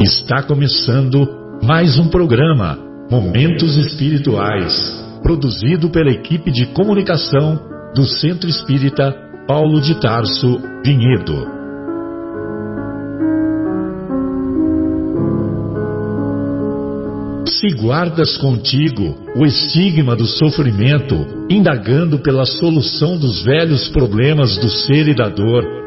Está começando mais um programa Momentos Espirituais, produzido pela equipe de comunicação do Centro Espírita Paulo de Tarso, Vinhedo. Se guardas contigo o estigma do sofrimento, indagando pela solução dos velhos problemas do ser e da dor,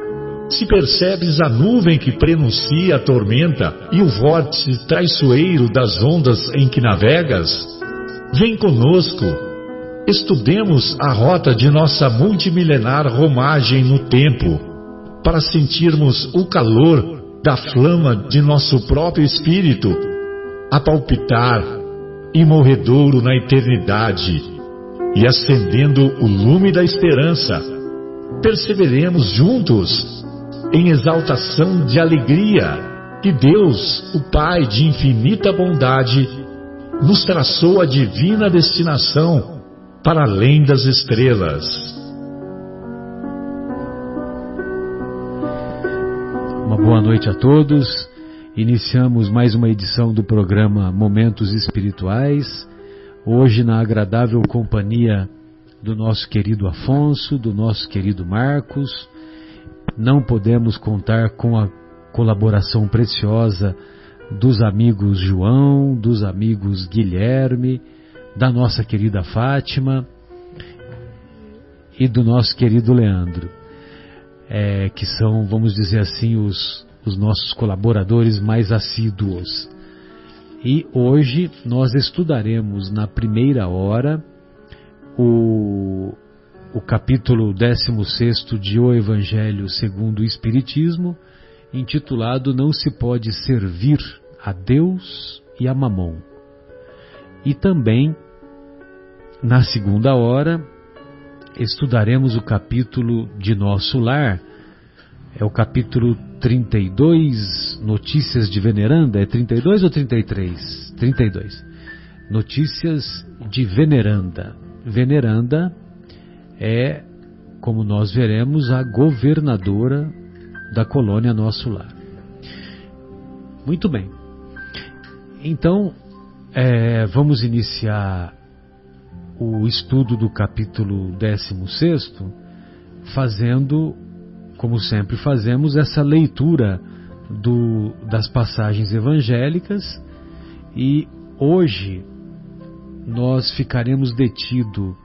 se percebes a nuvem que prenuncia a tormenta e o vórtice traiçoeiro das ondas em que navegas, vem conosco, estudemos a rota de nossa multimilenar romagem no tempo, para sentirmos o calor da flama de nosso próprio espírito, a palpitar, imorredouro na eternidade, e acendendo o lume da esperança, perseveremos juntos em exaltação de alegria que Deus, o Pai de infinita bondade, nos traçou a divina destinação para além das estrelas. Uma boa noite a todos. Iniciamos mais uma edição do programa Momentos Espirituais, hoje na agradável companhia do nosso querido Afonso, do nosso querido Marcos. Não podemos contar com a colaboração preciosa dos amigos João, dos amigos Guilherme, da nossa querida Fátima e do nosso querido Leandro, que são, vamos dizer assim, os nossos colaboradores mais assíduos. E hoje nós estudaremos na primeira hora o capítulo 16º de O Evangelho segundo o Espiritismo, intitulado Não se pode servir a Deus e a Mamon. E também, na segunda hora, estudaremos o capítulo de Nosso Lar, é o capítulo 32, Notícias de Veneranda, é 32 ou 33? 32. Notícias de Veneranda. Veneranda é, como nós veremos, a governadora da colônia Nosso Lar. Muito bem. Então, vamos iniciar o estudo do capítulo 16º, fazendo, como sempre fazemos, essa leitura das passagens evangélicas, e hoje nós ficaremos detidos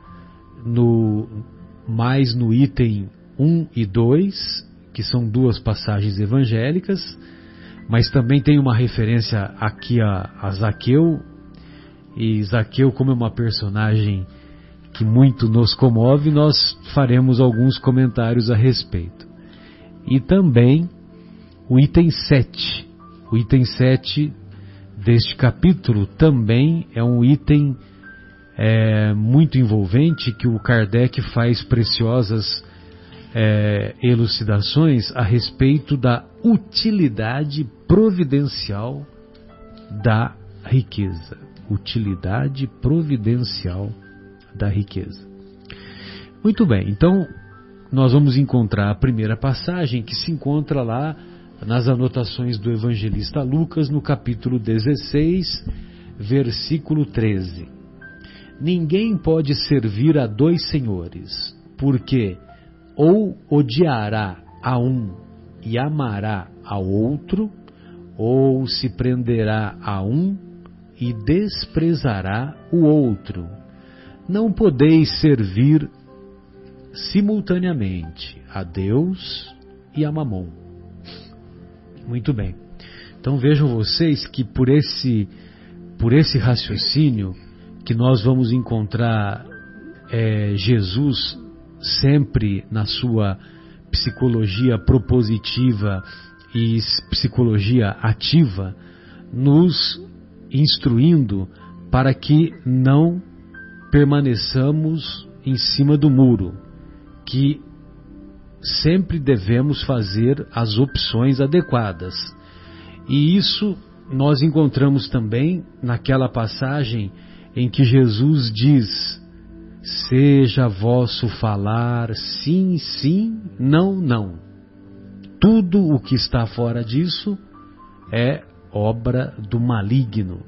mais no item 1 e 2, que são duas passagens evangélicas, mas também tem uma referência aqui a Zaqueu, e Zaqueu, como é uma personagem que muito nos comove, nós faremos alguns comentários a respeito. E também o item 7. O item 7 deste capítulo também é um item muito envolvente, que o Kardec faz preciosas elucidações a respeito da utilidade providencial da riqueza. Utilidade providencial da riqueza. Muito bem, então nós vamos encontrar a primeira passagem, que se encontra lá nas anotações do evangelista Lucas, no capítulo 16, versículo 13. Ninguém pode servir a dois senhores, porque ou odiará a um e amará ao outro, ou se prenderá a um e desprezará o outro. Não podeis servir simultaneamente a Deus e a Mamon. Muito bem. Então vejam vocês que por esse raciocínio que nós vamos encontrar Jesus sempre na sua psicologia propositiva e psicologia ativa, nos instruindo para que não permaneçamos em cima do muro, que sempre devemos fazer as opções adequadas. E isso nós encontramos também naquela passagem em que Jesus diz: seja vosso falar sim, sim, não, não. Tudo o que está fora disso é obra do maligno.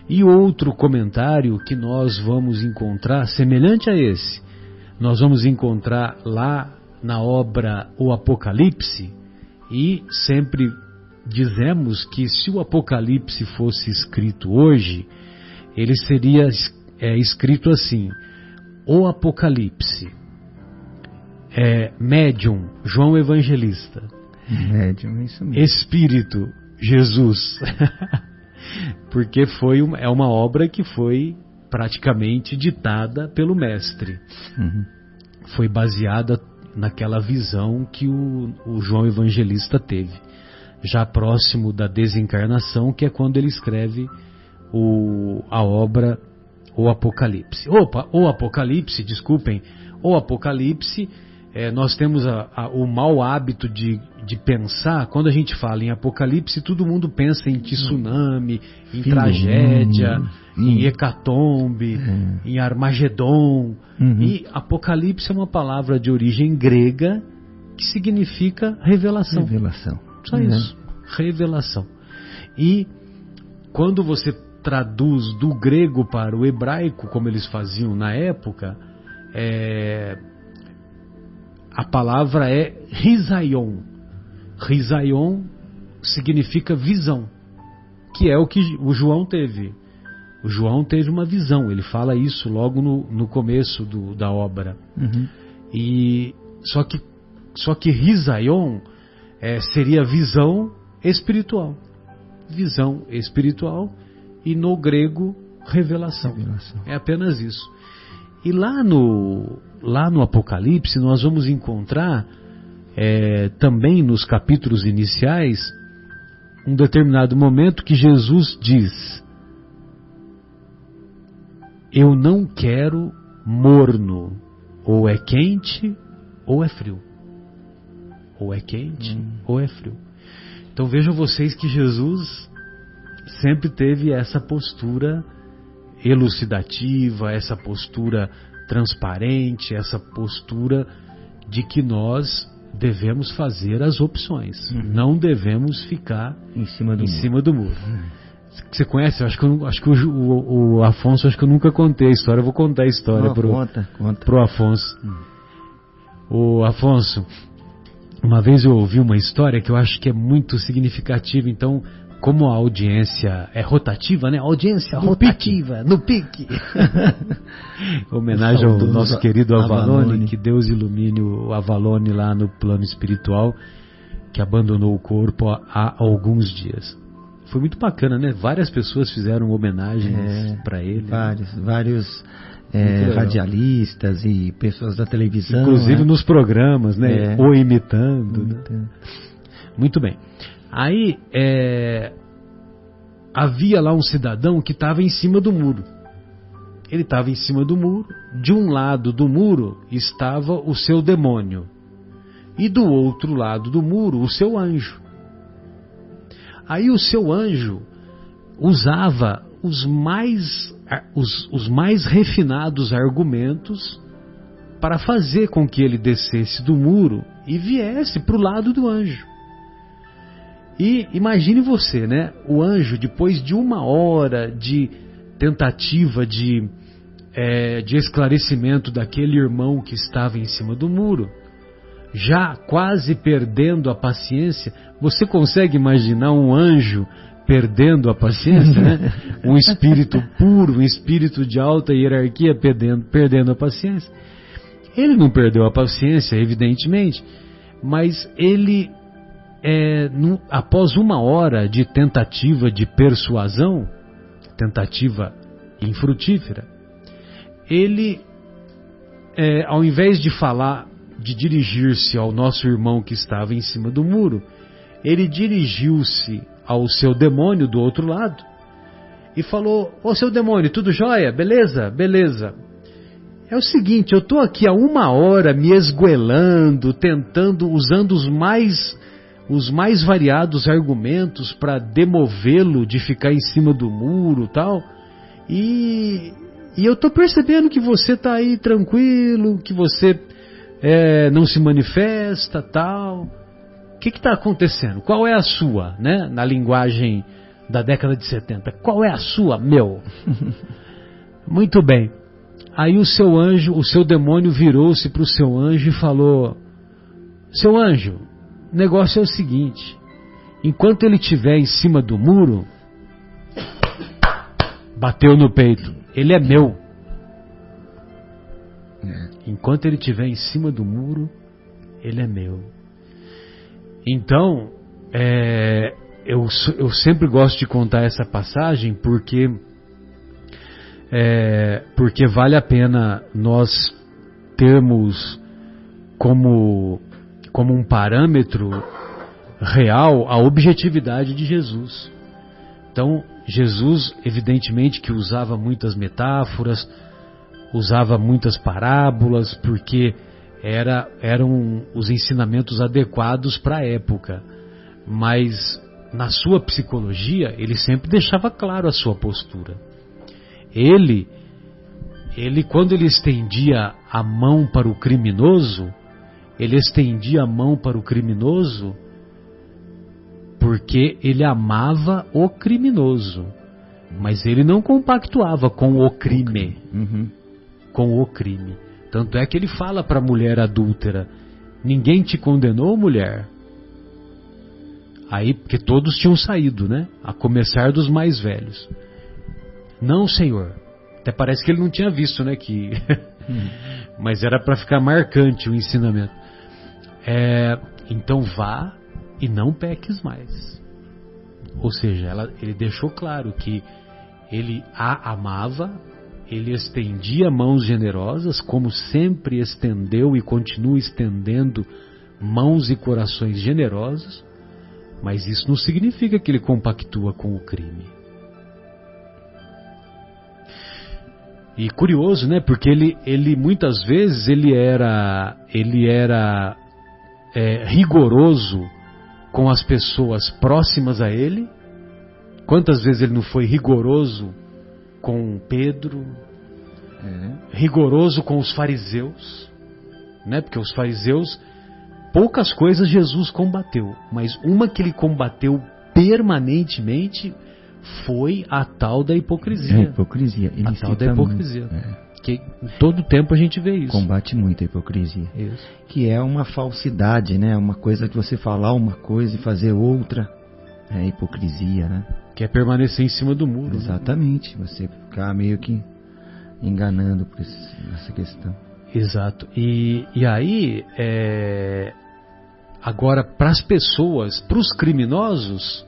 E outro comentário que nós vamos encontrar, semelhante a esse, nós vamos encontrar lá na obra O Apocalipse, e sempre dizemos que se o Apocalipse fosse escrito hoje, ele seria escrito assim: O Apocalipse, médium, João Evangelista, médium, isso mesmo. Espírito, Jesus. Porque é uma obra que foi praticamente ditada pelo mestre. Foi baseada naquela visão que o João Evangelista teve, já próximo da desencarnação, que é quando ele escreve a obra O Apocalipse. O Apocalipse, desculpem, O Apocalipse, nós temos o mau hábito de pensar, quando a gente fala em Apocalipse, todo mundo pensa em tsunami, em tragédia, em hecatombe, em Armagedon. E Apocalipse é uma palavra de origem grega que significa revelação. Só isso, revelação. E quando você traduz do grego para o hebraico, como eles faziam na época, a palavra é risaion. Risaion significa visão, que é o que o João teve. O João teve uma visão, ele fala isso logo no começo da obra. E só que risaion seria visão espiritual. Visão espiritual, e no grego revelação. É apenas isso. E lá no Apocalipse nós vamos encontrar também nos capítulos iniciais um determinado momento que Jesus diz: eu não quero morno, ou é quente ou é frio. Ou é quente ou é frio. Então vejam vocês que Jesus sempre teve essa postura elucidativa, essa postura transparente, essa postura de que nós devemos fazer as opções, não devemos ficar em cima do muro. Você conhece? Acho que o Afonso, acho que eu nunca contei a história. Eu vou contar a história pro Afonso. O Afonso, uma vez eu ouvi uma história que eu acho que é muito significativa. Então, como a audiência é rotativa, né? Audiência rotativa, no pique. Homenagem ao nosso querido Avalone, que Deus ilumine o Avalone lá no plano espiritual, que abandonou o corpo há alguns dias. Foi muito bacana, né? Várias pessoas fizeram homenagens para ele. Vários radialistas e pessoas da televisão. Inclusive nos programas, né? Ou imitando. Né? Muito bem. Aí havia lá um cidadão que estava em cima do muro. Ele estava em cima do muro. De um lado do muro estava o seu demônio. E do outro lado do muro, o seu anjo. Aí o seu anjo usava os mais refinados argumentos para fazer com que ele descesse do muro e viesse para o lado do anjo. E imagine você, né? O anjo, depois de 1 hora de tentativa de esclarecimento daquele irmão que estava em cima do muro, já quase perdendo a paciência. Você consegue imaginar um anjo perdendo a paciência, né? Um espírito puro, um espírito de alta hierarquia perdendo a paciência? Ele não perdeu a paciência, evidentemente, mas ele, após 1 hora de tentativa de persuasão, tentativa infrutífera, ele, ao invés de dirigir-se ao nosso irmão que estava em cima do muro, ele dirigiu-se ao seu demônio do outro lado e falou: ô seu demônio, tudo jóia? Beleza? Beleza. É o seguinte, eu estou aqui há 1 hora me esgoelando, usando os mais variados argumentos para demovê-lo de ficar em cima do muro, tal, e eu estou percebendo que você está aí tranquilo, que você não se manifesta, tal. que está acontecendo? Qual é a sua, né? Na linguagem da década de 70. Qual é a sua, meu? Muito bem. Aí o seu demônio virou-se para o seu anjo e falou: seu anjo, o negócio é o seguinte, enquanto ele estiver em cima do muro, bateu no peito, ele é meu. Enquanto ele estiver em cima do muro, ele é meu. Então, eu sempre gosto de contar essa passagem porque vale a pena nós termos como um parâmetro real a objetividade de Jesus. Então, Jesus, evidentemente que usava muitas metáforas, usava muitas parábolas, porque eram os ensinamentos adequados para a época. Mas, na sua psicologia, ele sempre deixava claro a sua postura. Ele, quando ele estendia a mão para o criminoso, ele estendia a mão para o criminoso porque ele amava o criminoso, mas ele não compactuava com o crime. Com o crime. Tanto é que ele fala para a mulher adúltera: ninguém te condenou, mulher? Aí, porque todos tinham saído, né? A começar dos mais velhos. Não, Senhor. Até parece que ele não tinha visto, né? Mas era para ficar marcante o ensinamento. Então vá e não peques mais. Ou seja, ele deixou claro que ele a amava, ele estendia mãos generosas, como sempre estendeu e continua estendendo mãos e corações generosos, mas isso não significa que ele compactua com o crime. E curioso, né? Porque ele muitas vezes ele era rigoroso com as pessoas próximas a ele. Quantas vezes ele não foi rigoroso com Pedro? Rigoroso com os fariseus, né? Porque os fariseus, poucas coisas Jesus combateu, mas uma que ele combateu permanentemente foi a tal da hipocrisia. Ele a tal da hipocrisia. Que em todo tempo a gente vê isso. Combate muito a hipocrisia. Isso. Que é uma falsidade, né? Uma coisa que você falar uma coisa e fazer outra. É hipocrisia, né? Que é permanecer em cima do muro. Exatamente. Né? Você ficar meio que enganando por essa questão. Exato. E aí, agora, para as pessoas, para os criminosos,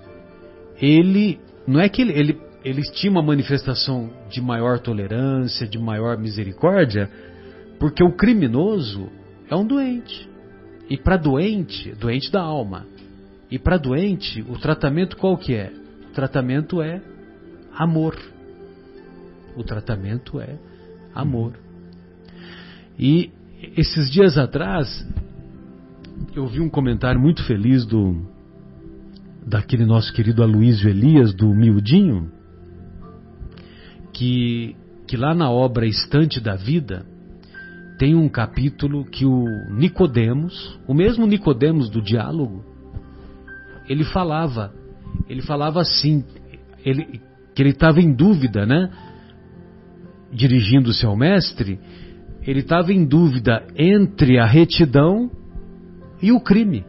não é que ele tinha uma manifestação de maior tolerância, de maior misericórdia, porque o criminoso é um doente. E para doente da alma. E para doente, o tratamento qual que é? O tratamento é amor. O tratamento é amor. E esses dias atrás, eu vi um comentário muito feliz daquele nosso querido Aloysio Elias, do Miudinho, que lá na obra Estante da Vida, tem um capítulo que o Nicodemos, o mesmo Nicodemos do diálogo, ele falava assim, que ele estava em dúvida, né? Dirigindo-se ao mestre, ele estava em dúvida entre a retidão e o crime.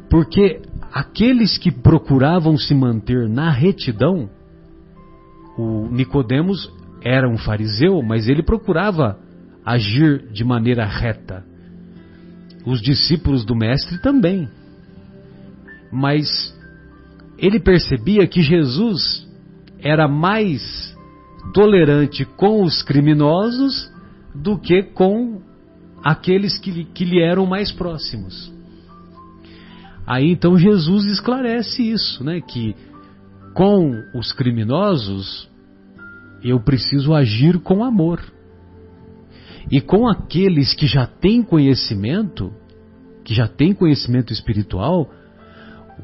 Porque aqueles que procuravam se manter na retidão, o Nicodemos era um fariseu, mas ele procurava agir de maneira reta. Os discípulos do mestre também. Mas ele percebia que Jesus era mais tolerante com os criminosos do que com aqueles que lhe eram mais próximos. Aí então Jesus esclarece isso, né? Que com os criminosos eu preciso agir com amor. E com aqueles que já têm conhecimento espiritual,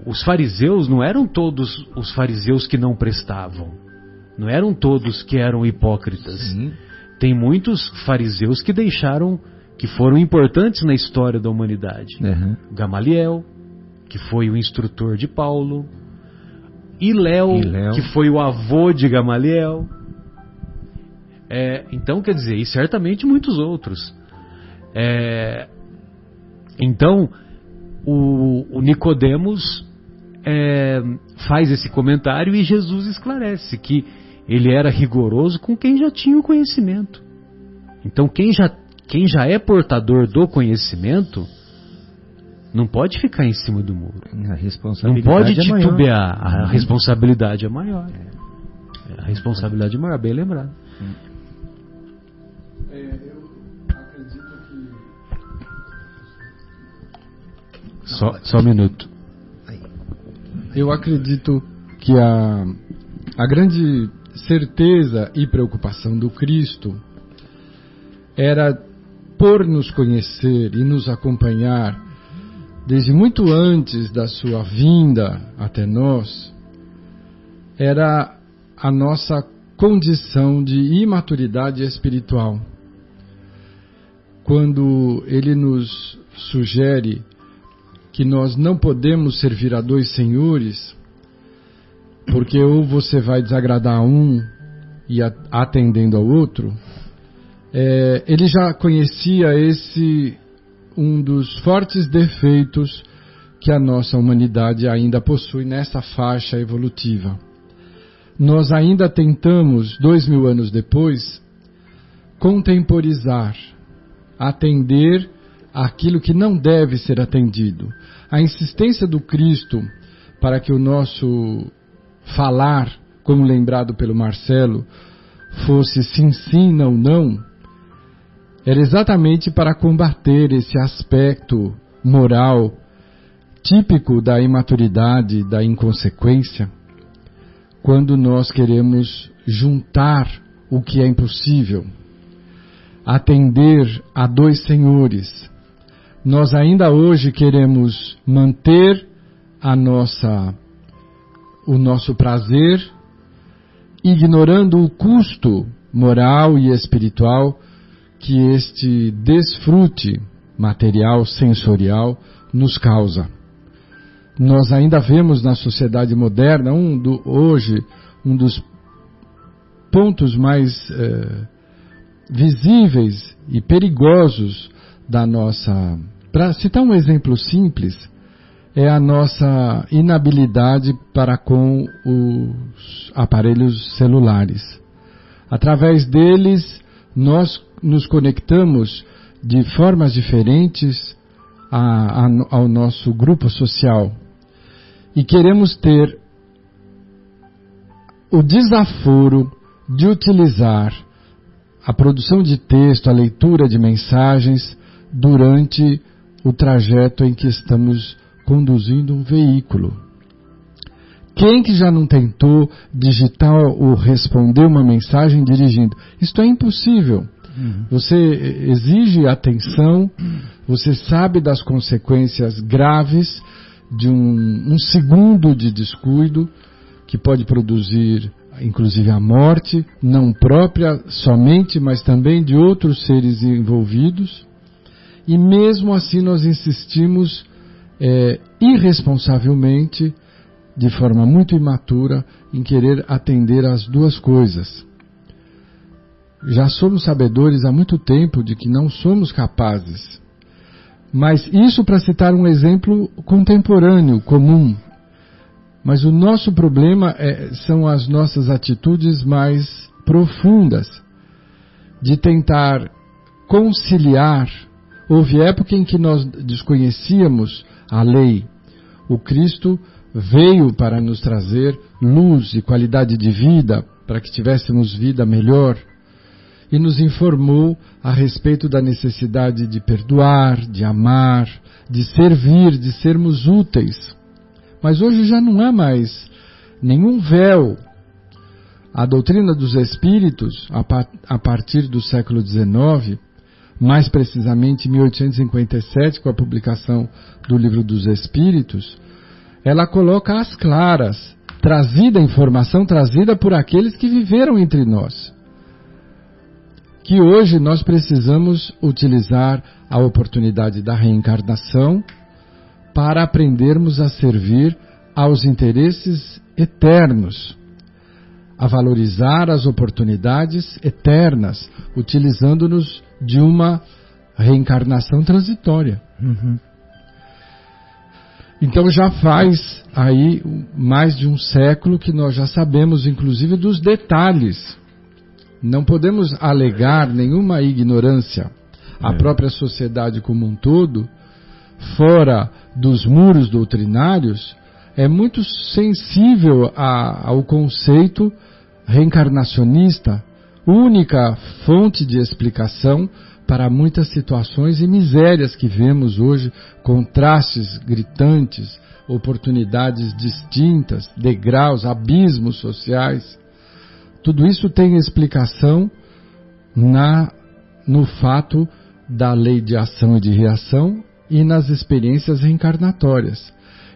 os fariseus não eram todos os fariseus que não prestavam. Não eram todos que eram hipócritas. Sim. Tem muitos fariseus que foram importantes na história da humanidade. Gamaliel, que foi o instrutor de Paulo, Hilel, que foi o avô de Gamaliel. Então, quer dizer, e certamente muitos outros. Então, o Nicodemos faz esse comentário e Jesus esclarece que ele era rigoroso com quem já tinha o conhecimento. Então, quem já é portador do conhecimento não pode ficar em cima do muro. A responsabilidade não pode titubear. A responsabilidade é maior. A responsabilidade é maior, bem lembrado. Eu acredito que... Só um minuto. Eu acredito que a grande certeza e preocupação do Cristo era por nos conhecer e nos acompanhar desde muito antes da sua vinda até nós, era a nossa condição de imaturidade espiritual. Quando ele nos sugere que nós não podemos servir a dois senhores, porque ou você vai desagradar a um e atendendo ao outro, ele já conhecia um dos fortes defeitos que a nossa humanidade ainda possui nessa faixa evolutiva. Nós ainda tentamos, 2000 anos depois, contemporizar, atender aquilo que não deve ser atendido. A insistência do Cristo para que o nosso falar, como lembrado pelo Marcelo, fosse sim, sim, não, não, era exatamente para combater esse aspecto moral típico da imaturidade, da inconsequência, quando nós queremos juntar o que é impossível, atender a dois senhores. Nós ainda hoje queremos manter o nosso prazer, ignorando o custo moral e espiritual que este desfrute material, sensorial, nos causa. Nós ainda vemos na sociedade moderna, hoje, um dos pontos mais visíveis e perigosos da nossa... Para citar um exemplo simples, é a nossa inabilidade para com os aparelhos celulares. Através deles, nós nos conectamos de formas diferentes ao nosso grupo social e queremos ter o desaforo de utilizar a produção de texto, a leitura de mensagens durante o trajeto em que estamos conduzindo um veículo. Quem que já não tentou digitar ou responder uma mensagem dirigindo? Isto é impossível. Você exige atenção, você sabe das consequências graves de um segundo de descuido que pode produzir, inclusive, a morte, não própria somente, mas também de outros seres envolvidos. E mesmo assim nós insistimos irresponsavelmente, de forma muito imatura, em querer atender às duas coisas. Já somos sabedores há muito tempo de que não somos capazes. Mas isso para citar um exemplo contemporâneo, comum. Mas o nosso problema são as nossas atitudes mais profundas, de tentar conciliar. Houve época em que nós desconhecíamos a lei. O Cristo veio para nos trazer luz e qualidade de vida, para que tivéssemos vida melhor, e nos informou a respeito da necessidade de perdoar, de amar, de servir, de sermos úteis. Mas hoje já não há mais nenhum véu. A doutrina dos Espíritos, a partir do século XIX, mais precisamente em 1857, com a publicação do Livro dos Espíritos, ela coloca às claras, a informação trazida por aqueles que viveram entre nós, que hoje nós precisamos utilizar a oportunidade da reencarnação para aprendermos a servir aos interesses eternos, a valorizar as oportunidades eternas, utilizando-nos de uma reencarnação transitória. Uhum. Então já faz aí mais de um século que nós já sabemos, inclusive, dos detalhes. Não podemos alegar nenhuma ignorância. A própria sociedade como um todo, fora dos muros doutrinários, é muito sensível ao conceito reencarnacionista, única fonte de explicação para muitas situações e misérias que vemos hoje, contrastes gritantes, oportunidades distintas, degraus, abismos sociais. Tudo isso tem explicação no fato da lei de ação e de reação e nas experiências reencarnatórias.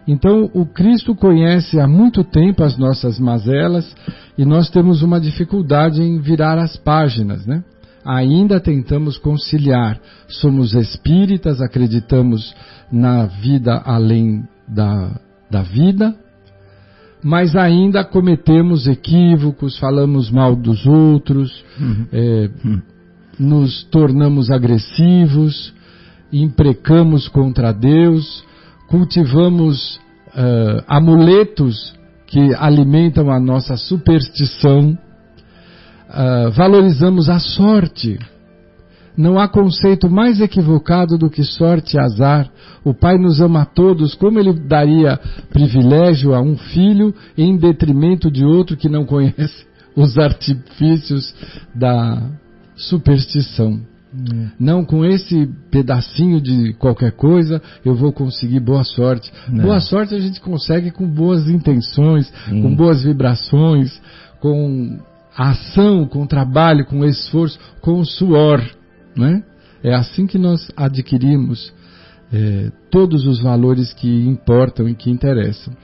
Então, o Cristo conhece há muito tempo as nossas mazelas e nós temos uma dificuldade em virar as páginas, né? Ainda tentamos conciliar. Somos espíritas, acreditamos na vida além da vida, mas ainda cometemos equívocos, falamos mal dos outros, nos tornamos agressivos, imprecamos contra Deus, cultivamos amuletos que alimentam a nossa superstição, valorizamos a sorte. Não há conceito mais equivocado do que sorte e azar. O Pai nos ama a todos, como Ele daria privilégio a um filho em detrimento de outro que não conhece os artifícios da superstição? Não, com esse pedacinho de qualquer coisa eu vou conseguir boa sorte. Não. Boa sorte a gente consegue com boas intenções, com boas vibrações, com ação, com trabalho, com esforço, com suor, né? É assim que nós adquirimos todos os valores que importam e que interessam.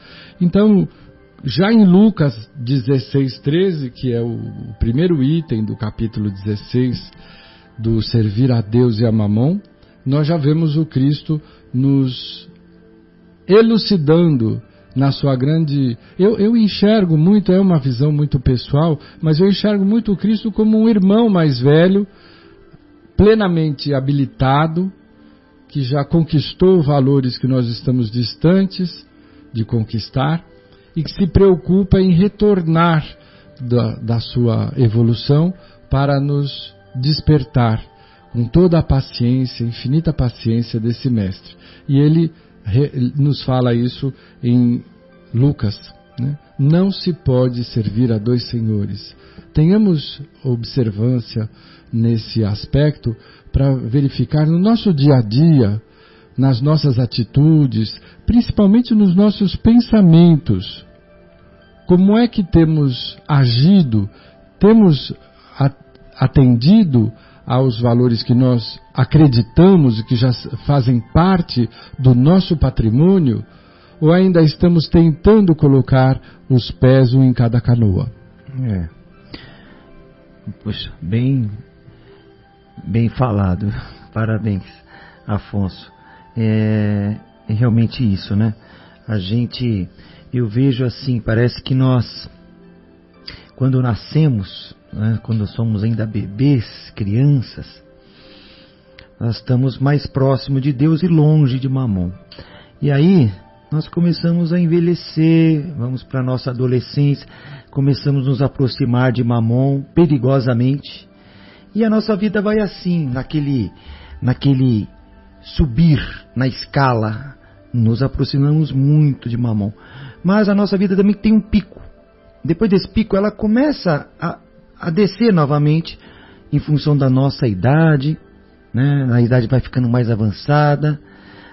Então, já em Lucas 16:13, que é o primeiro item do capítulo 16 do servir a Deus e a Mamon, nós já vemos o Cristo nos elucidando na sua grande... Eu enxergo muito, é uma visão muito pessoal, mas eu enxergo muito o Cristo como um irmão mais velho, plenamente habilitado, que já conquistou valores que nós estamos distantes de conquistar e que se preocupa em retornar da sua evolução para nos despertar com toda a paciência, infinita paciência desse mestre. E ele nos fala isso em Lucas, né? Não se pode servir a dois senhores. Tenhamos observância nesse aspecto para verificar no nosso dia a dia, nas nossas atitudes, principalmente nos nossos pensamentos, como é que temos agido, temos atendido aos valores que nós acreditamos e que já fazem parte do nosso patrimônio, ou ainda estamos tentando colocar os pés um em cada canoa? Poxa, bem falado. Parabéns, Afonso. É realmente isso, né? Eu vejo assim, parece que nós, quando nascemos, né, quando somos ainda bebês, crianças, nós estamos mais próximo de Deus e longe de Mamon. E aí nós começamos a envelhecer, vamos para a nossa adolescência, começamos a nos aproximar de Mamon perigosamente, e a nossa vida vai assim, naquele subir na escala, nos aproximamos muito de Mamon. Mas a nossa vida também tem um pico. Depois desse pico ela começa a descer novamente em função da nossa idade, né? A idade vai ficando mais avançada,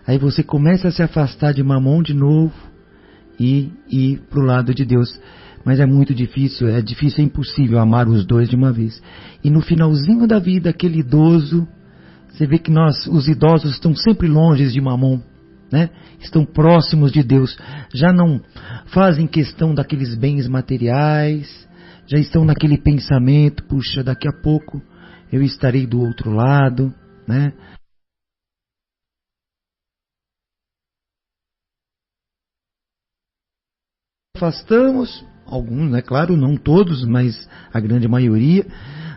aí você começa a se afastar de Mamon de novo e ir para o lado de Deus. Mas é muito difícil, é impossível amar os dois de uma vez. E no finalzinho da vida, aquele idoso, você vê que os idosos estão sempre longe de Mamon, né? Estão próximos de Deus, já não fazem questão daqueles bens materiais, já estão naquele pensamento, puxa, daqui a pouco eu estarei do outro lado, né? afastamos, alguns, né, claro, não todos, mas a grande maioria,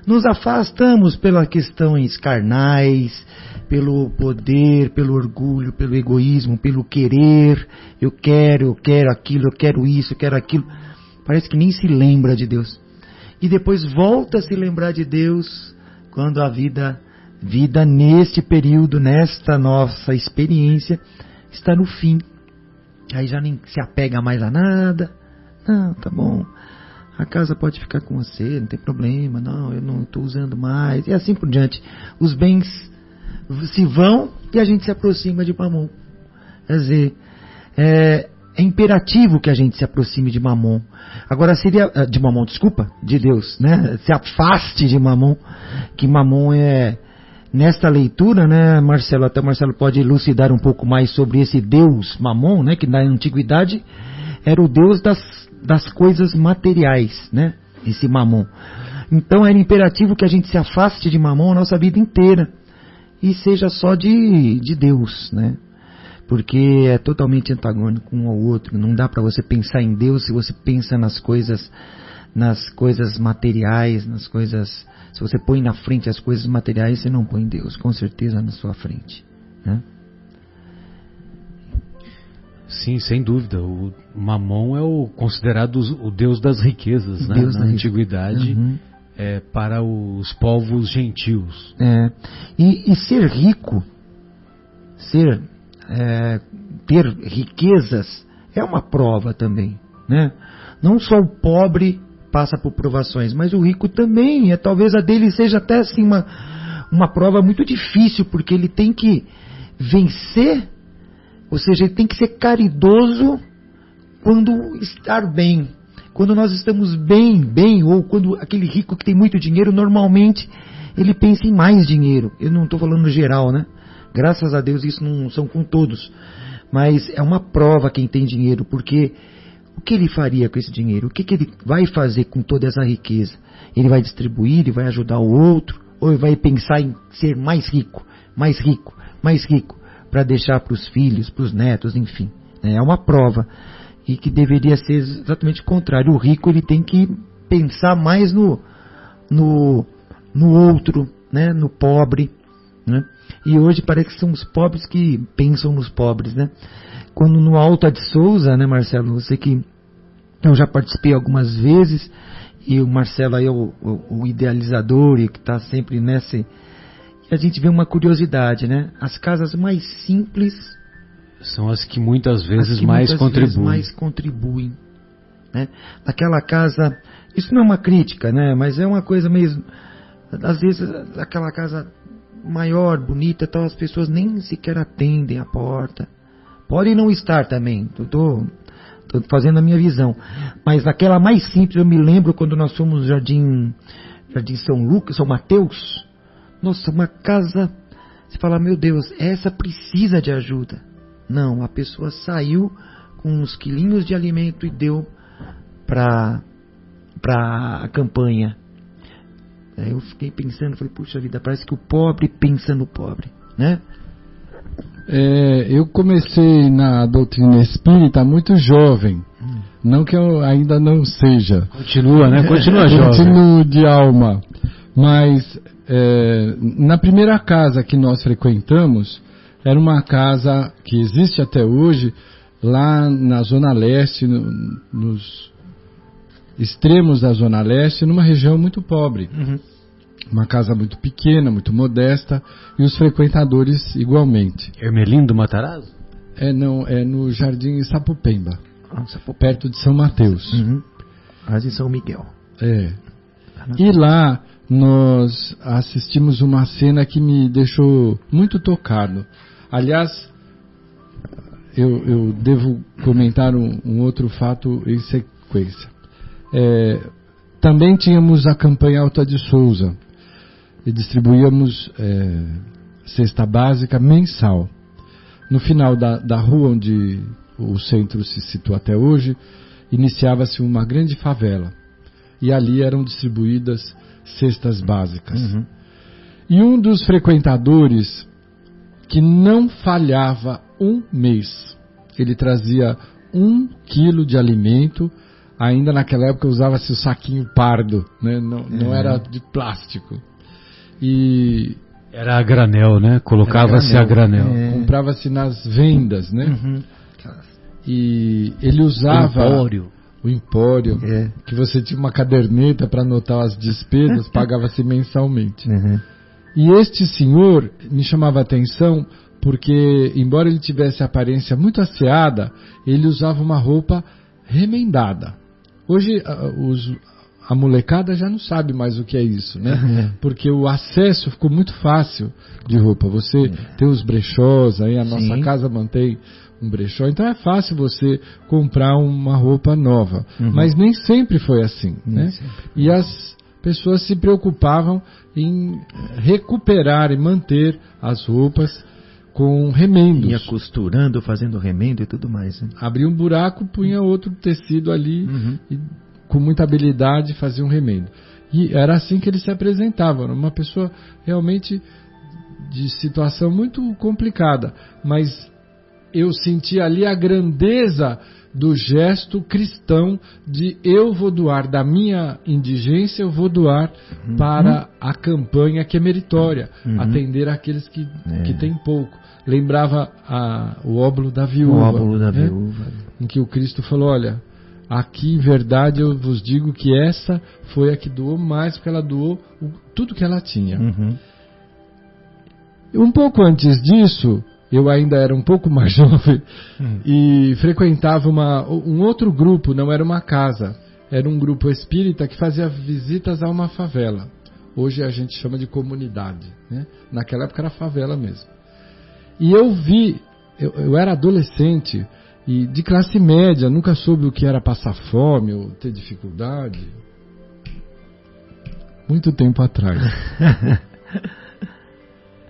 nos afastamos pelas questões carnais, pelo poder, pelo orgulho, pelo egoísmo, pelo querer, eu quero aquilo, eu quero isso, eu quero aquilo. Parece que nem se lembra de Deus. E depois volta a se lembrar de Deus quando a vida neste período, nesta nossa experiência, está no fim. Aí já nem se apega mais a nada. Não, tá bom, a casa pode ficar com você, não tem problema, não, eu não estou usando mais, e assim por diante. Os bens se vão e a gente se aproxima de Mamon. Quer dizer, é imperativo que a gente se aproxime de Mamon. Agora seria, de Mamon, desculpa, de Deus, né? Se afaste de Mamon, que Mamon é, nesta leitura, né, Marcelo, até o Marcelo pode elucidar um pouco mais sobre esse Deus Mamon, né, que na antiguidade era o Deus das coisas materiais, né? Esse Mamon. Então era imperativo que a gente se afaste de Mamon a nossa vida inteira e seja só de Deus, né? Porque é totalmente antagônico um ao outro. Não dá para você pensar em Deus se você pensa nas coisas materiais, nas coisas. Se você põe na frente as coisas materiais, você não põe Deus, com certeza, na sua frente, né? Sim, sem dúvida. O Mamon é considerado o deus das riquezas, né? Na antiguidade, para os povos gentios. E ser rico, ter riquezas, é uma prova também, né? Não só o pobre passa por provações, mas o rico também. Talvez a dele seja até assim uma prova muito difícil, porque ele tem que vencer. Ou seja, ele tem que ser caridoso quando estar bem. Quando nós estamos bem, ou quando aquele rico que tem muito dinheiro, normalmente ele pensa em mais dinheiro. Eu não estou falando no geral, né? Graças a Deus isso não são com todos. Mas é uma prova quem tem dinheiro, porque o que ele faria com esse dinheiro? O que ele vai fazer com toda essa riqueza? Ele vai distribuir, ele vai ajudar o outro, ou ele vai pensar em ser mais rico, para deixar para os filhos, para os netos, enfim. É uma prova. E que deveria ser exatamente o contrário. O rico ele tem que pensar mais no outro, né? No pobre, né? E hoje parece que são os pobres que pensam nos pobres, né? Quando no Alta de Souza, né, Marcelo? Você que eu já participei algumas vezes, e o Marcelo aí é o idealizador e que está sempre nessa. E a gente vê uma curiosidade, né? As casas mais simples são as que muitas vezes mais contribuem, né? Aquela casa, isso não é uma crítica, né? Mas é uma coisa mesmo. Às vezes aquela casa maior, bonita, tal, as pessoas nem sequer atendem a porta. Podem não estar também. Estou fazendo a minha visão. Mas naquela mais simples, eu me lembro quando nós fomos no Jardim São Mateus. Nossa, uma casa, você fala, meu Deus, essa precisa de ajuda. Não, a pessoa saiu com uns quilinhos de alimento e deu para a campanha. Eu fiquei pensando, falei, puxa vida, parece que o pobre pensa no pobre, né? Eu comecei na doutrina espírita muito jovem. Não que eu ainda não seja. Continua, né? Continua jovem. Continuo de alma. Mas na primeira casa que nós frequentamos, era uma casa que existe até hoje, lá na Zona Leste, nos extremos da Zona Leste, numa região muito pobre. Uma casa muito pequena, muito modesta, e os frequentadores igualmente. Hermelindo Matarazzo? Não, é no Jardim Sapopemba, perto de São Mateus. Quase São Miguel. E lá nós assistimos uma cena que me deixou muito tocado. Aliás, eu devo comentar um outro fato em sequência. Também tínhamos a campanha Alta de Souza e distribuíamos cesta básica mensal. No final da rua onde o centro se situa até hoje, iniciava-se uma grande favela e ali eram distribuídas cestas básicas. E um dos frequentadores que não falhava um mês, ele trazia 1 quilo de alimento. Ainda naquela época usava-se o saquinho pardo, né? Não era de plástico. E era a granel, né? Colocava-se a granel. Comprava-se nas vendas, né? Uhum. E ele usava o empório, É. que você tinha uma caderneta para anotar as despesas, pagava-se mensalmente. Uhum. E este senhor me chamava a atenção porque, embora ele tivesse a aparência muito asseada, ele usava uma roupa remendada. Hoje a molecada já não sabe mais o que é isso, né? Porque o acesso ficou muito fácil de roupa. Você tem os brechós, aí a nossa casa mantém um brechó, então é fácil você comprar uma roupa nova. Mas nem sempre foi assim, né? E as pessoas se preocupavam em recuperar e manter as roupas com remendos. Ia costurando, fazendo remendo e tudo mais. Né? Abria um buraco, punha outro tecido ali e com muita habilidade fazia um remendo. E era assim que ele se apresentava, uma pessoa realmente de situação muito complicada, mas eu senti ali a grandeza do gesto cristão de eu vou doar da minha indigência, eu vou doar para a campanha que é meritória, atender aqueles que têm pouco. Lembrava o óbolo da viúva. O óbolo da viúva. Em que o Cristo falou, olha, aqui em verdade eu vos digo que essa foi a que doou mais, porque ela doou tudo que ela tinha. Um pouco antes disso, eu ainda era um pouco mais jovem e frequentava um outro grupo, não era uma casa, era um grupo espírita que fazia visitas a uma favela. Hoje a gente chama de comunidade, né? Naquela época era favela mesmo. E eu vi, eu era adolescente e de classe média, nunca soube o que era passar fome ou ter dificuldade. Muito tempo atrás.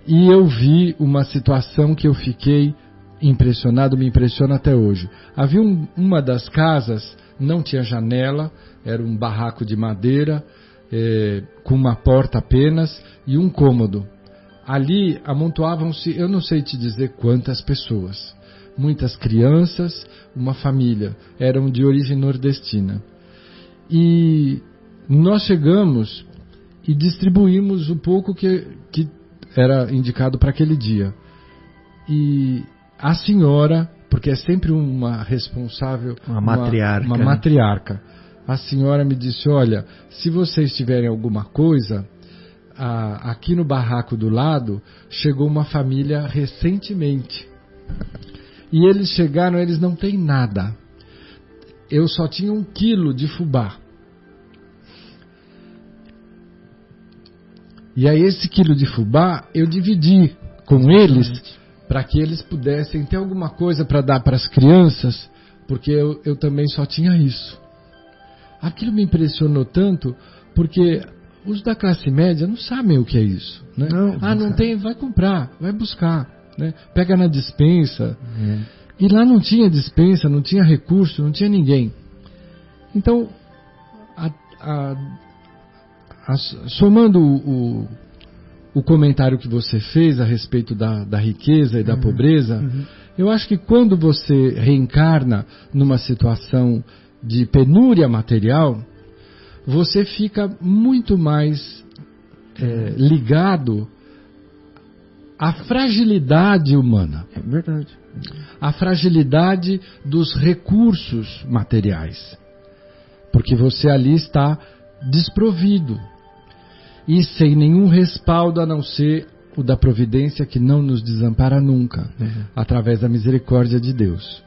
E eu vi uma situação que eu fiquei impressionado, me impressiona até hoje. Havia uma das casas, não tinha janela, era um barraco de madeira, com uma porta apenas e um cômodo. Ali amontoavam-se, eu não sei te dizer quantas pessoas. Muitas crianças, uma família, eram de origem nordestina. E nós chegamos e distribuímos o pouco que era indicado para aquele dia. E a senhora, porque é sempre uma responsável, uma matriarca. Uma matriarca. A senhora me disse, olha, se vocês tiverem alguma coisa, aqui no barraco do lado, chegou uma família recentemente. E eles chegaram, eles não têm nada. Eu só tinha 1 quilo de fubá. E aí esse quilo de fubá eu dividi com eles para que eles pudessem ter alguma coisa para dar para as crianças, porque eu também só tinha isso. Aquilo me impressionou tanto, porque os da classe média não sabem o que é isso. Né? Não tem, vai comprar, vai buscar. Né? Pega na despensa. E lá não tinha despensa, não tinha recurso, não tinha ninguém. Então, somando o comentário que você fez a respeito da riqueza e da pobreza, eu acho que quando você reencarna numa situação de penúria material, você fica muito mais ligado à fragilidade humana. É verdade. A fragilidade dos recursos materiais. Porque você ali está desprovido e sem nenhum respaldo a não ser o da providência que não nos desampara nunca, através da misericórdia de Deus.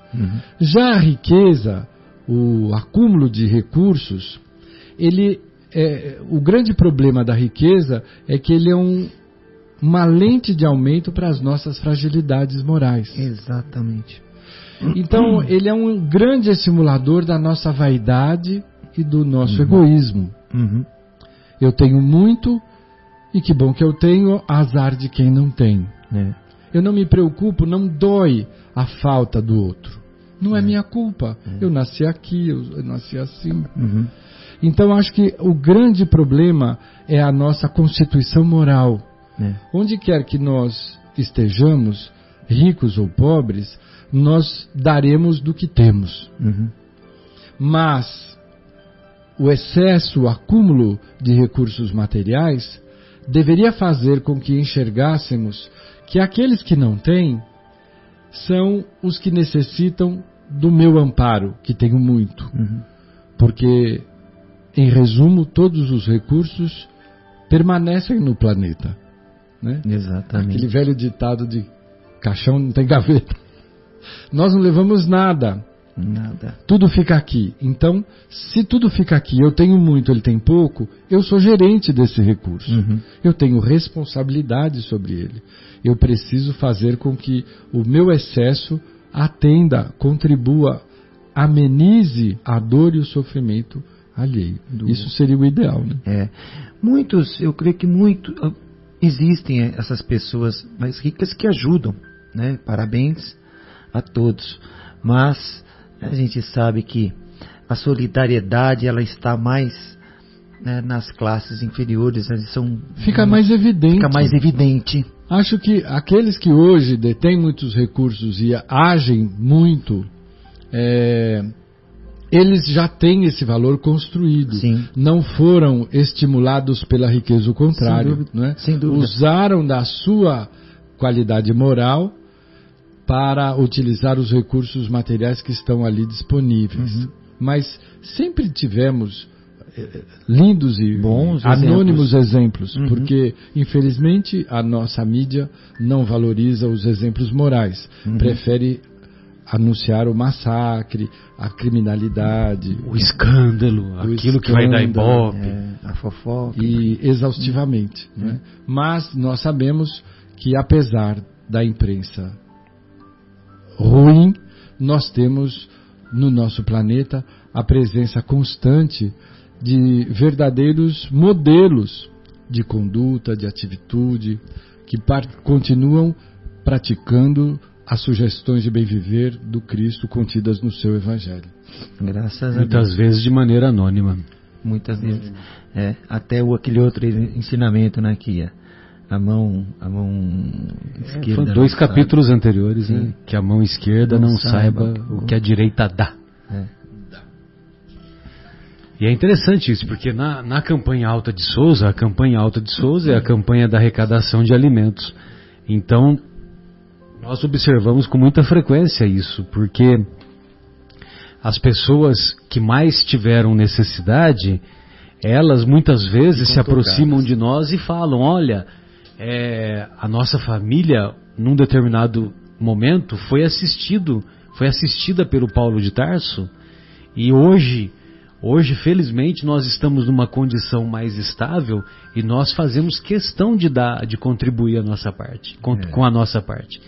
Já a riqueza, o acúmulo de recursos, o grande problema da riqueza é que ele é uma lente de aumento para as nossas fragilidades morais. Exatamente. Então, ele é um grande estimulador da nossa vaidade e do nosso egoísmo. Eu tenho muito, e que bom que eu tenho, azar de quem não tem. Eu não me preocupo, não dói a falta do outro. Não é minha culpa. Eu nasci aqui, eu nasci assim. Então, acho que o grande problema é a nossa constituição moral. Onde quer que nós estejamos, ricos ou pobres, nós daremos do que temos. Mas o excesso, o acúmulo de recursos materiais deveria fazer com que enxergássemos que aqueles que não têm são os que necessitam do meu amparo, que tenho muito. Porque, em resumo, todos os recursos permanecem no planeta. Né? Exatamente. Aquele velho ditado de caixão não tem gaveta. Nós não levamos nada. Nada. Tudo fica aqui. Então, se tudo fica aqui, eu tenho muito, ele tem pouco, eu sou gerente desse recurso. Eu tenho responsabilidade sobre ele. Eu preciso fazer com que o meu excesso atenda, contribua, amenize a dor e o sofrimento alheio. Isso seria o ideal, né? Eu creio que existem essas pessoas mais ricas que ajudam, né? Parabéns a todos. Mas a gente sabe que a solidariedade ela está mais, né, nas classes inferiores. Fica mais evidente. Acho que aqueles que hoje detêm muitos recursos e agem muito, eles já têm esse valor construído. Sim. Não foram estimulados pela riqueza, o contrário. Sem dúvida. Não é? Sem dúvida. Usaram da sua qualidade moral para utilizar os recursos materiais que estão ali disponíveis. Mas sempre tivemos lindos e bons anônimos exemplos, porque infelizmente a nossa mídia não valoriza os exemplos morais, prefere anunciar o massacre, a criminalidade, o escândalo, aquilo que vai dar ibope, a fofoca, e exaustivamente. Né? Mas nós sabemos que apesar da imprensa ruim, nós temos no nosso planeta a presença constante de verdadeiros modelos de conduta, de atitude, que continuam praticando as sugestões de bem viver do Cristo contidas no seu Evangelho. Graças a Deus. Muitas vezes de maneira anônima. Muitas vezes. Até aquele outro ensinamento, né, que a mão esquerda. Foram 2 capítulos anteriores, né, que a mão esquerda não saiba o que a direita dá. E é interessante isso, porque na campanha Alta de Souza, a campanha Alta de Souza é a campanha da arrecadação de alimentos. Então, nós observamos com muita frequência isso, porque as pessoas que mais tiveram necessidade, elas muitas vezes se aproximam de nós e falam, olha, a nossa família, num determinado momento, foi assistida pelo Paulo de Tarso, e hoje, felizmente, nós estamos numa condição mais estável e nós fazemos questão de contribuir a nossa parte, com a nossa parte.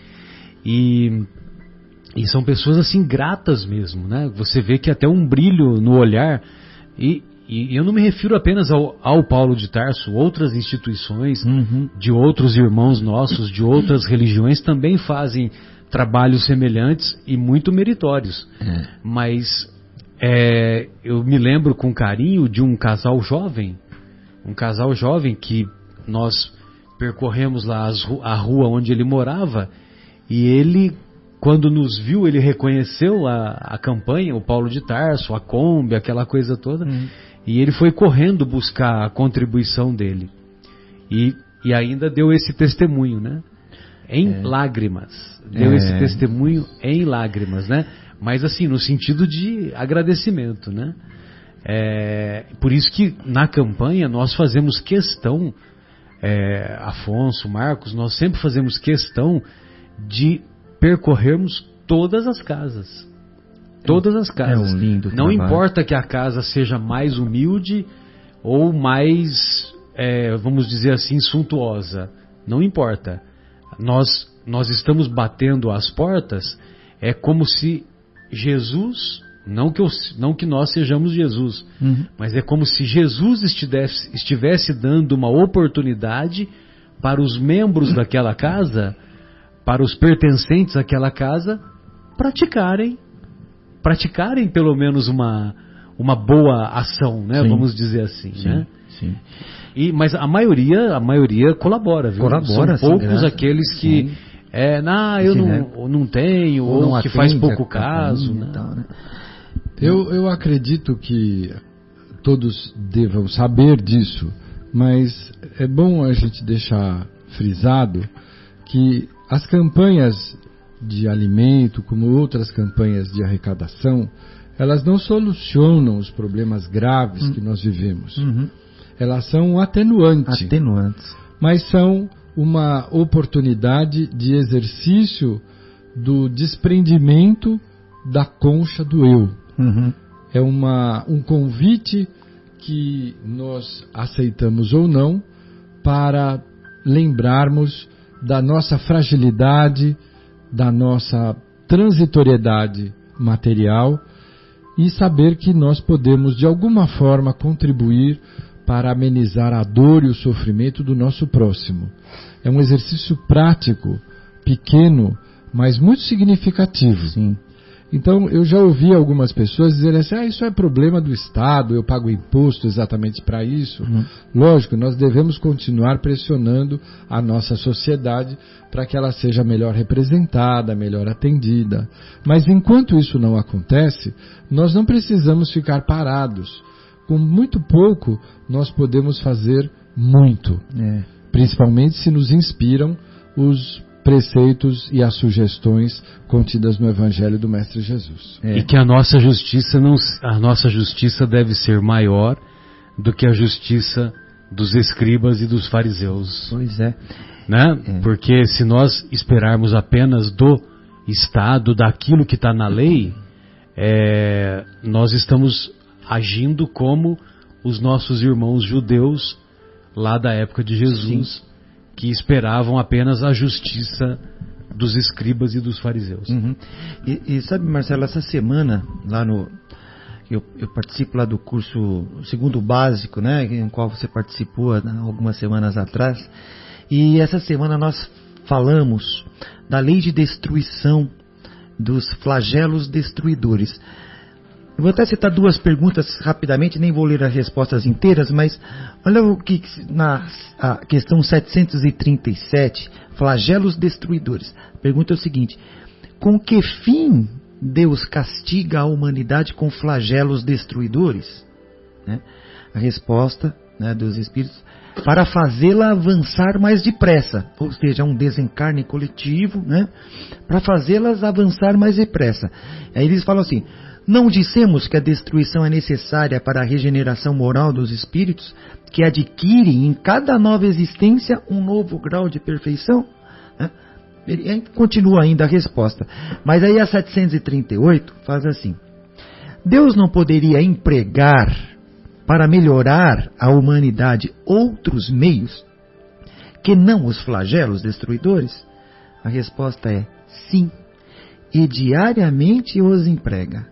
E são pessoas assim gratas mesmo, né? Você vê que até um brilho no olhar, e eu não me refiro apenas ao Paulo de Tarso, outras instituições de outros irmãos nossos, de outras religiões também fazem trabalhos semelhantes e muito meritórios. Mas eu me lembro com carinho de um casal jovem que nós percorremos lá a rua onde ele morava, e ele, quando nos viu, ele reconheceu a campanha, o Paulo de Tarso, a Kombi, aquela coisa toda, e ele foi correndo buscar a contribuição dele. E ainda deu esse testemunho, né? Em lágrimas. Deu esse testemunho em lágrimas, né? Mas assim, no sentido de agradecimento, né? Por isso que na campanha nós fazemos questão, Afonso, Marcos, nós sempre fazemos questão de percorrermos todas as casas. Todas as casas. É um lindo trabalho. Não importa que a casa seja mais humilde ou mais, vamos dizer assim, suntuosa. Não importa. Nós estamos batendo as portas, é como se Jesus, não que nós sejamos Jesus, mas é como se Jesus estivesse dando uma oportunidade para os membros daquela casa, para os pertencentes àquela casa, praticarem pelo menos uma boa ação, né? Vamos dizer assim, né? Sim. Mas a maioria colabora, viu? Colabora, são poucos aqueles que eu não tenho, ou que faz pouco caso. Né? Tal, né? Eu acredito que todos devam saber disso, mas é bom a gente deixar frisado que as campanhas de alimento, como outras campanhas de arrecadação, elas não solucionam os problemas graves que nós vivemos. Elas são um atenuantes, mas são uma oportunidade de exercício do desprendimento da concha do eu. É um convite que nós aceitamos ou não para lembrarmos da nossa fragilidade, da nossa transitoriedade material e saber que nós podemos de alguma forma contribuir para amenizar a dor e o sofrimento do nosso próximo. É um exercício prático, pequeno, mas muito significativo. Sim. Então, eu já ouvi algumas pessoas dizerem assim, isso é problema do Estado, eu pago imposto exatamente para isso. Lógico, nós devemos continuar pressionando a nossa sociedade para que ela seja melhor representada, melhor atendida. Mas enquanto isso não acontece, nós não precisamos ficar parados. Com muito pouco, nós podemos fazer muito. Principalmente se nos inspiram os preceitos e as sugestões contidas no Evangelho do Mestre Jesus. E que a nossa justiça deve ser maior do que a justiça dos escribas e dos fariseus. Pois é. Né? Porque se nós esperarmos apenas do Estado, daquilo que está na lei, nós estamos agindo como os nossos irmãos judeus lá da época de Jesus, que esperavam apenas a justiça dos escribas e dos fariseus. E sabe, Marcelo, essa semana, lá eu participo lá do curso segundo básico, né, em qual você participou algumas semanas atrás, e essa semana nós falamos da lei de destruição dos flagelos destruidores. Eu vou até citar duas perguntas rapidamente, nem vou ler as respostas inteiras, mas olha o que na questão 737, flagelos destruidores. A pergunta é o seguinte: com que fim Deus castiga a humanidade com flagelos destruidores? A resposta dos Espíritos: para fazê-la avançar mais depressa, ou seja, um desencarne coletivo, para fazê-las avançar mais depressa. Aí eles falam assim: não dissemos que a destruição é necessária para a regeneração moral dos espíritos, que adquirem em cada nova existência um novo grau de perfeição? Ele continua ainda a resposta. Mas aí a 738 faz assim: Deus não poderia empregar para melhorar a humanidade outros meios que não os flagelos destruidores? A resposta é sim, e diariamente os emprega.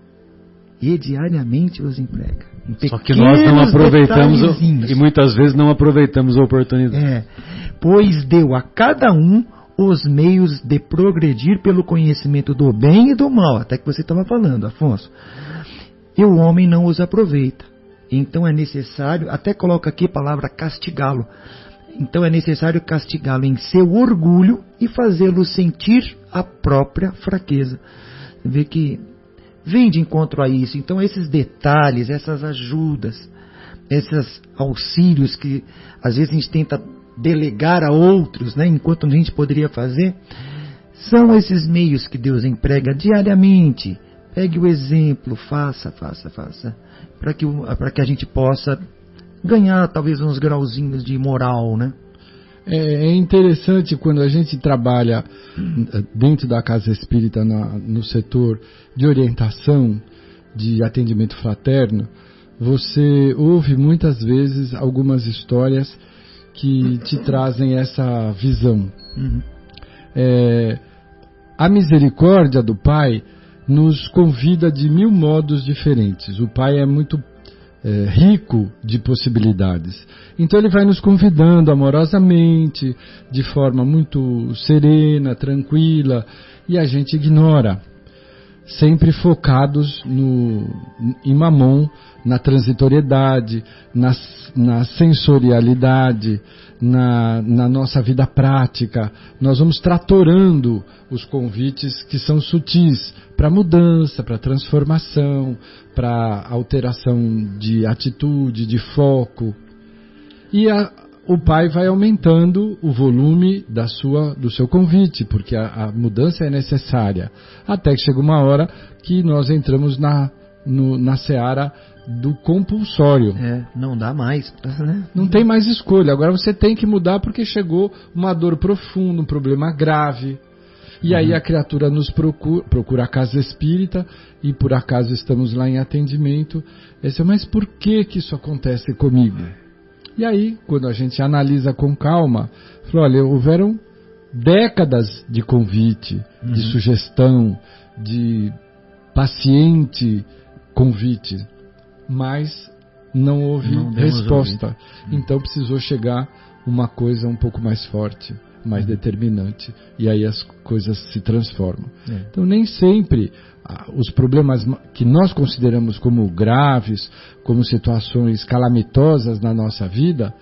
Só que nós não aproveitamos, e muitas vezes não aproveitamos a oportunidade. Pois deu a cada um os meios de progredir pelo conhecimento do bem e do mal, até que você estava falando, Afonso. E o homem não os aproveita. Então é necessário, até coloca aqui a palavra castigá-lo. Então é necessário castigá-lo em seu orgulho e fazê-lo sentir a própria fraqueza. Você vê que vem de encontro a isso. Então esses detalhes, essas ajudas, esses auxílios que às vezes a gente tenta delegar a outros, enquanto a gente poderia fazer, são esses meios que Deus emprega diariamente. Pegue o exemplo, faça, para que a gente possa ganhar talvez uns grauzinhos de moral, É interessante quando a gente trabalha dentro da Casa Espírita no setor de orientação, de atendimento fraterno, você ouve muitas vezes algumas histórias que te trazem essa visão. A misericórdia do Pai nos convida de 1000 modos diferentes. O Pai é muito rico de possibilidades. Então ele vai nos convidando amorosamente, de forma muito serena, tranquila, e a gente ignora. sempre focados em Mamon, na transitoriedade, na sensorialidade, na nossa vida prática. Nós vamos tratorando os convites que são sutis para mudança, para transformação, para alteração de atitude, de foco. E o pai vai aumentando o volume do seu convite, porque a mudança é necessária. Até que chega uma hora que nós entramos na seara do compulsório. Não dá mais, né? Não tem mais escolha. Agora você tem que mudar porque chegou uma dor profunda, um problema grave. E aí a criatura nos procura a casa espírita, e por acaso estamos lá em atendimento. Mas por que isso acontece comigo? E aí, quando a gente analisa com calma, olha, houveram décadas de convite, de sugestão, de paciente convite, mas não houve resposta. Então precisou chegar uma coisa um pouco mais forte, mais determinante, e aí as coisas se transformam. Então nem sempre os problemas que nós consideramos como graves, como situações calamitosas na nossa vida,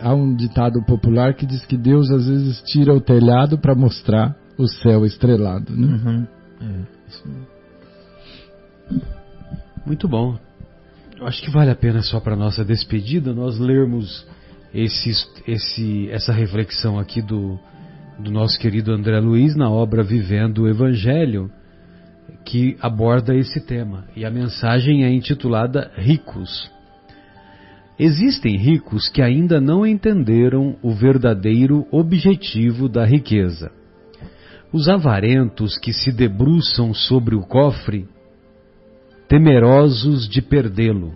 há um ditado popular que diz que Deus às vezes tira o telhado para mostrar o céu estrelado, né? Muito bom. Eu acho que vale a pena, só para nossa despedida, nós lermos essa reflexão aqui do nosso querido André Luiz na obra Vivendo o Evangelho, que aborda esse tema. E a mensagem é intitulada Ricos. Existem ricos que ainda não entenderam o verdadeiro objetivo da riqueza. Os avarentos que se debruçam sobre o cofre, temerosos de perdê-lo.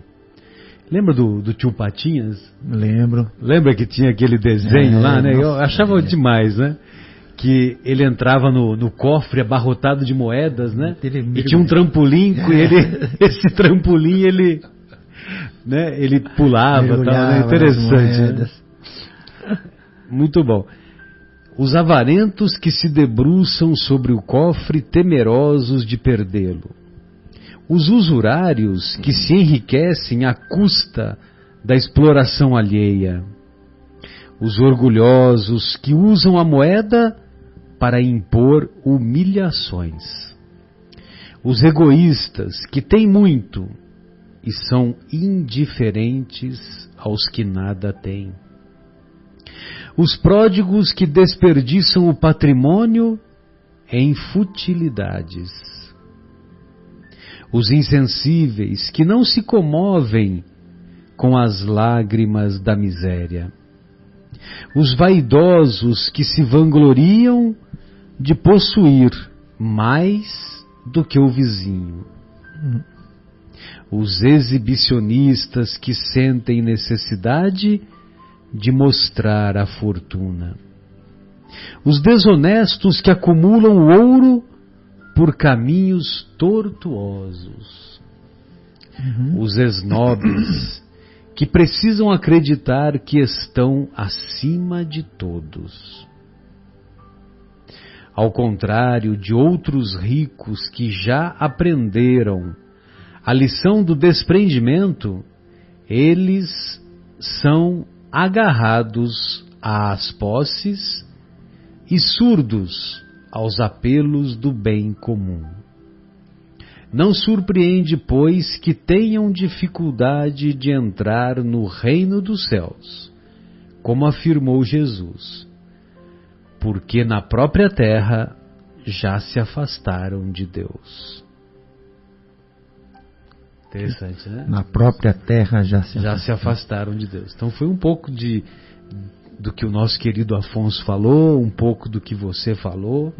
Lembra do tio Patinhas? Lembro. Lembra que tinha aquele desenho lá, né? Eu achava demais, né? Que ele entrava no cofre abarrotado de moedas, né? E tinha um trampolim, esse trampolim ele pulava, tal, né? Interessante, né? Muito bom. Os avarentos que se debruçam sobre o cofre, temerosos de perdê-lo. Os usurários que se enriquecem à custa da exploração alheia. Os orgulhosos que usam a moeda para impor humilhações. Os egoístas que têm muito e são indiferentes aos que nada têm. Os pródigos que desperdiçam o patrimônio em futilidades. Os insensíveis que não se comovem com as lágrimas da miséria. Os vaidosos que se vangloriam de possuir mais do que o vizinho. Os exibicionistas que sentem necessidade de mostrar a fortuna. Os desonestos que acumulam o ouro por caminhos tortuosos. Os esnobres que precisam acreditar que estão acima de todos. Ao contrário de outros ricos que já aprenderam a lição do desprendimento, eles são agarrados às posses e surdos aos apelos do bem comum. Não surpreende, pois, que tenham dificuldade de entrar no reino dos céus, como afirmou Jesus, porque na própria terra já se afastaram de Deus. Interessante, né? Na própria terra já se afastaram de Deus. Então foi um pouco do que o nosso querido Afonso falou, um pouco do que você falou,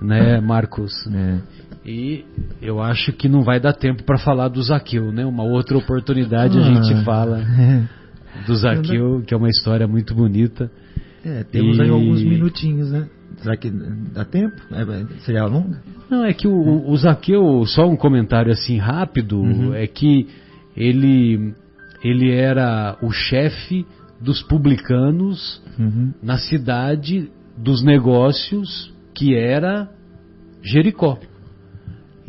né, Marcos? E eu acho que não vai dar tempo para falar do Zaqueu, né? Uma outra oportunidade a gente fala do Zaqueu, que é uma história muito bonita. Temos aí alguns minutinhos, né? Será que dá tempo? Seria longa? Não, é que o Zaqueu, só um comentário assim rápido, é que ele era o chefe dos publicanos na cidade dos negócios, que era Jericó.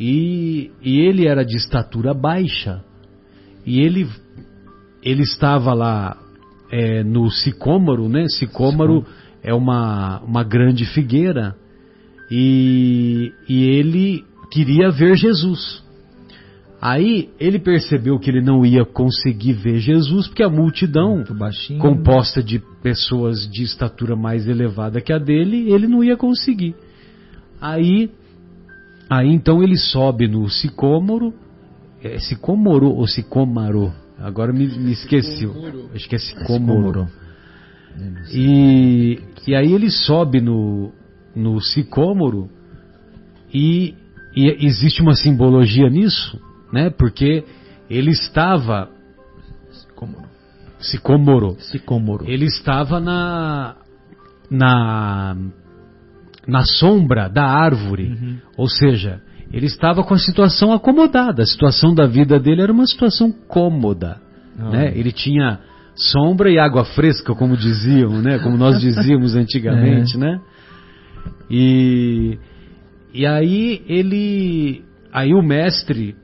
e ele era de estatura baixa, e ele estava lá no sicômoro, né? Sicômoro é uma grande figueira, e ele queria ver Jesus. Aí ele percebeu que ele não ia conseguir ver Jesus, porque a multidão, composta de pessoas de estatura mais elevada que a dele, ele não ia conseguir. Aí então ele sobe no sicômoro, sicômoro ou sicômaro? Agora me esqueci, acho que é sicômoro. E aí ele sobe no sicômoro, e existe uma simbologia nisso, né? Porque ele estava sicômoro. Ele estava na sombra da árvore, ou seja, ele estava com a situação acomodada. A situação da vida dele era uma situação cômoda, né? Ele tinha sombra e água fresca, como diziam, né? Como nós dizíamos antigamente, né? E aí o mestre,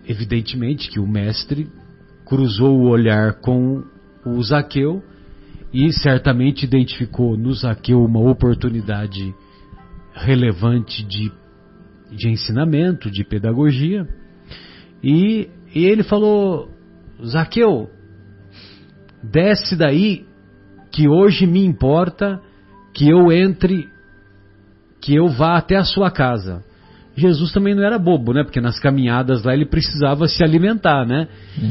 evidentemente que o mestre cruzou o olhar com o Zaqueu e certamente identificou no Zaqueu uma oportunidade relevante de ensinamento, de pedagogia, e ele falou: Zaqueu, desce daí, que hoje me importa que eu entre, que eu vá até a sua casa. Jesus também não era bobo, né? Porque nas caminhadas lá ele precisava se alimentar, né?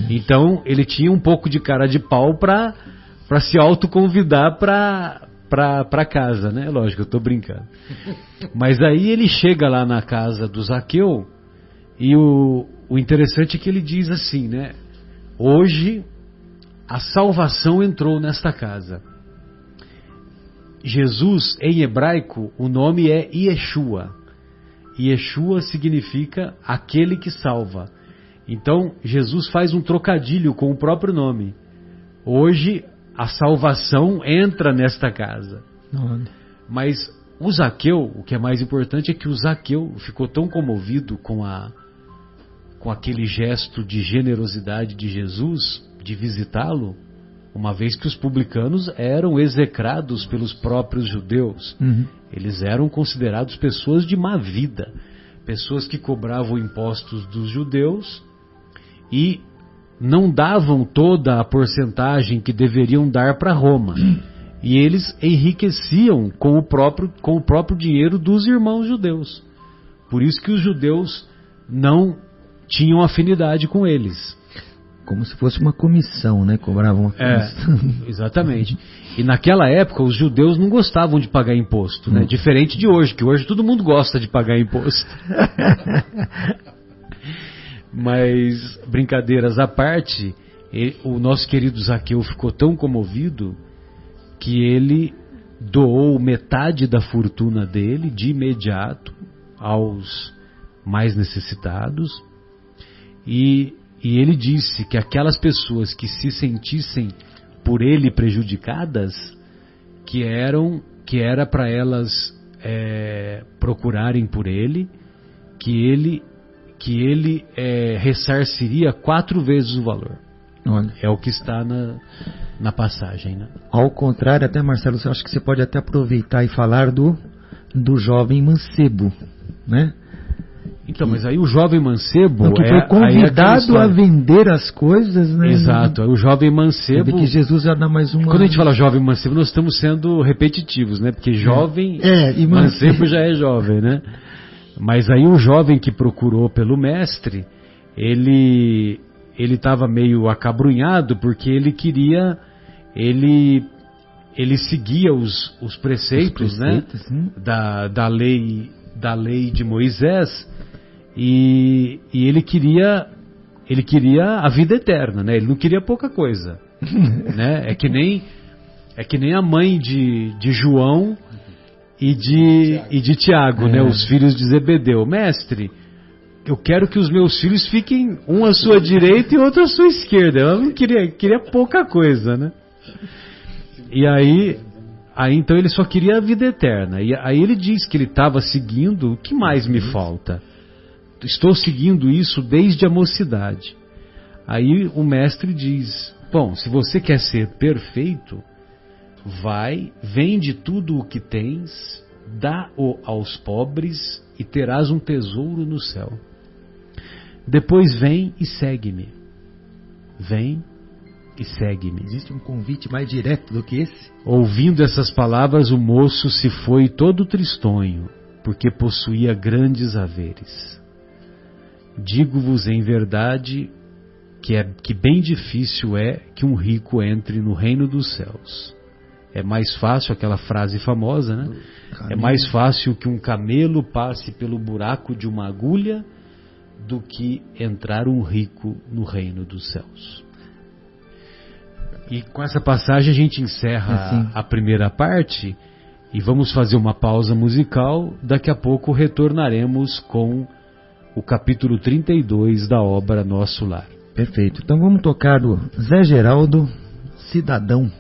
Então ele tinha um pouco de cara de pau para se autoconvidar para casa, né? Lógico, eu tô brincando. Mas aí ele chega lá na casa do Zaqueu, e o interessante é que ele diz assim, né? Hoje a salvação entrou nesta casa. Jesus, em hebraico, o nome é Yeshua. Yeshua significa aquele que salva. Então, Jesus faz um trocadilho com o próprio nome. Hoje, a salvação entra nesta casa. Mas o Zaqueu, o que é mais importante é que o Zaqueu ficou tão comovido com aquele gesto de generosidade de Jesus, de visitá-lo, uma vez que os publicanos eram execrados pelos próprios judeus. Eles eram considerados pessoas de má vida, pessoas que cobravam impostos dos judeus e não davam toda a porcentagem que deveriam dar para Roma. E eles enriqueciam com o próprio dinheiro dos irmãos judeus. Por isso que os judeus não tinham afinidade com eles. Como se fosse uma comissão, né? Cobravam uma comissão. Exatamente. E naquela época os judeus não gostavam de pagar imposto, né? Diferente de hoje, que hoje todo mundo gosta de pagar imposto. Mas, brincadeiras à parte, o nosso querido Zaqueu ficou tão comovido que ele doou metade da fortuna dele de imediato aos mais necessitados, e ele disse que aquelas pessoas que se sentissem por ele prejudicadas, que era para elas procurarem por ele, que ele ressarciria 4 vezes o valor. Olha. É o que está na passagem, né? Ao contrário, até Marcelo, eu acho que você pode até aproveitar e falar do jovem mancebo, né? Então, mas aí o jovem mancebo que foi convidado a vender as coisas, né? Exato, o jovem mancebo. Que Jesus já dá mais uma. Quando a gente fala jovem mancebo, nós estamos sendo repetitivos, né? Porque jovem e mancebo já é jovem, né? Mas aí o jovem que procurou pelo mestre, ele estava meio acabrunhado porque ele seguia os preceitos, né? Da lei de Moisés. E ele queria a vida eterna, né? Ele não queria pouca coisa, né? É que nem a mãe de João e de Tiago, né? Os filhos de Zebedeu. Mestre, eu quero que os meus filhos fiquem um à sua direita e outro à sua esquerda. Eu não queria pouca coisa, né? E aí então ele só queria a vida eterna. E aí ele diz que ele estava seguindo: o que mais me falta? estou seguindo isso desde a mocidade. Aí o mestre diz: bom, se você quer ser perfeito, vende tudo o que tens, dá-o aos pobres e terás um tesouro no céu. Depois vem e segue-me. Vem e segue-me. Existe um convite mais direto do que esse? Ouvindo essas palavras, o moço se foi todo tristonho, porque possuía grandes haveres. Digo-vos em verdade que bem difícil é que um rico entre no reino dos céus. É mais fácil, aquela frase famosa, né? É mais fácil que um camelo passe pelo buraco de uma agulha do que entrar um rico no reino dos céus. E com essa passagem a gente encerra a primeira parte e vamos fazer uma pausa musical. Daqui a pouco retornaremos com o capítulo 32 da obra Nosso Lar. Perfeito. Então vamos tocar do Zé Geraldo, Cidadão.